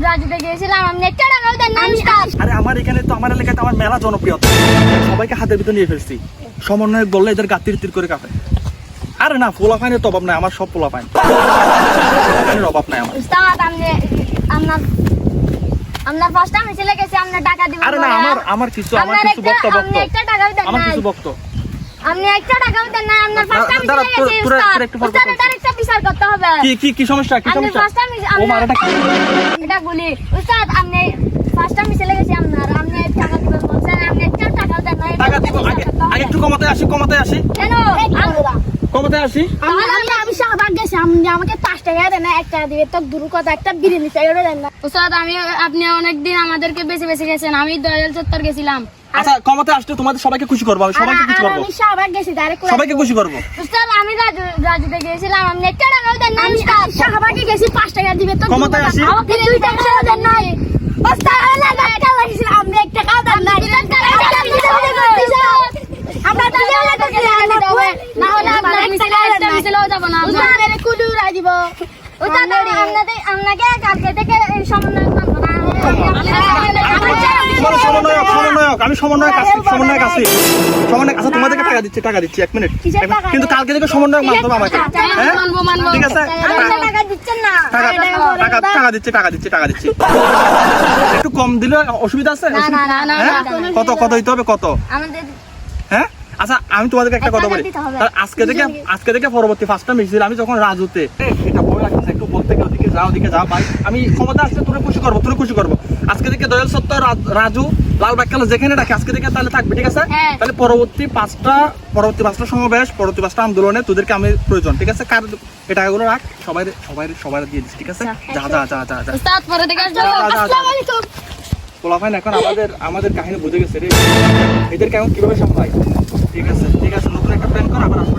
রাজুতে গিয়েছিলাম, আমি একটা টাকাও দেন না উস্তাদ। আরে আমার এখানে তো আমার এলাকায় তো আমার মেলা জনপ্রিয়তা, সবাইকে হাতের ভিতর নিয়ে ফেলছি। সমন্বয় বললে এদের গা তির তির করে কাঁপে। আরে না, পোলা ফাইনের তো অভাব নাই, আমার সব পোলা ফাইন, অভাব নাই আমার। উস্তাদ আপনি আপনার ফার্স্ট টাইম চলে গেছে, আপনার টাকা দিব। আরে না, আমার কিছু বক্ত আপনি একটা টাকাও দেন আমার না, কিছু বক্ত। আপনি একটা টাকাও দেন না, আপনার ফার্স্ট টাইম দাঁড়া, চলে গেছে তোরা উস্তাদ। একটু পর উস্তাদ এটার একটা বিচার করতে হবে। কি সমস্যা, কি আপনি সমস্যা? ফার্স্ট টাইম ও মারাটা কি? এটা বলি উস্তাদ, আপনি ফার্স্ট টাইম চলে গেছে, আপনি টাকা দিবেন বলছেন, আপনি একটা টাকাও দেন না। টাকা দিব, আগে একটু কমাতে আসি। কেন কমাতে আসি। আমি শাহবাগ গেছি, আমাকে 5 টাকা দেন না, 1 টাকা দিবে তো দূর কথা, একটা বিরিয়ানি চাইলে দেন না। উস্তাদ আপনি অনেকদিন আমাদেরকে বেঁচে বেঁচে গেছেন, আমি দয়াল চত্বর গেছিলাম। আচ্ছা, কমাতে আসলে তোমাদের সবাইকে খুশি করবো, আমি সবাইকে খুশি করবো, আমি শাহবাগ গেছি ডাইরেক্ট, সবাইকে খুশি করবো। উস্তাদ আমি রাজুতে গেছিলাম, আপনি একটা টাকাও দেন না। উস্তাদ শাহবাগে গেছি, 5 টাকা দিবে তো কমাতে আসি। আমাকে 2 টাকাও দেন না। উস্তাদ না টাকা লাগিয়েছিল, আপনি একটা টাকাও দেন না। আমরা দিলে লাগবে না, হলে আপনার একটা মিছিলও যাব না। উস্তাদ এর কুডু রাই দিব। উস্তাদ আপনাকে কালকে থেকে এই সমন্বয় করব না। সমন্বয়ক, আমি সমন্বয়ক আছি। আচ্ছা, তোমাদেরকে টাকা দিচ্ছি 1 মিনিট। কিন্তু কালকে থেকে সমন্বয়ক মানতে হবে আমাকে, হ্যাঁ? ঠিক আছে, টাকা দিচ্ছেন না। টাকা দিচ্ছি। একটু কম দিলে অসুবিধা আছে? না। হ্যাঁ? কত দিতে হবে, কত? আমাদের হ্যাঁ, আচ্ছা আমি তোমাদেরকে একটা কথা বলি। দিতে হবে। তাহলে আজকে থেকে পরবর্তী ফার্স্ট টাইম এসেছিল আমি যখন রাজুতে, এটা ভয় লাগছে একটু বলতে গিয়ে, ওদিকে যাও ভাই, আমি ক্ষমতা আসলে তোরে খুশি করবো। আজকে থেকে দয়াল সত্য রাজু লালবাগ খেলা যেখানে রাখে আজকে থেকে তাহলে থাকবে, ঠিক আছে? হ্যাঁ। তাহলে পরবর্তী পাঁচটা সমাবেশ, পরবর্তী 5টা আন্দোলনে তোদেরকে আমি প্রয়োজন, ঠিক আছে? কার এই টাকাগুলো রাখ, সবাই দিয়ে দিস, ঠিক আছে? যা। উস্তাদ পরে থেকে আসবো। যা। আসসালামু আলাইকুম। পোলাফাইন এখন আমাদের কাহিনী বুঝে গেছে রে, এদেরকে এখন কিভাবে সামলাই। ঠিক আছে, নতুন একটা প্ল্যান কর, আবার আসবো।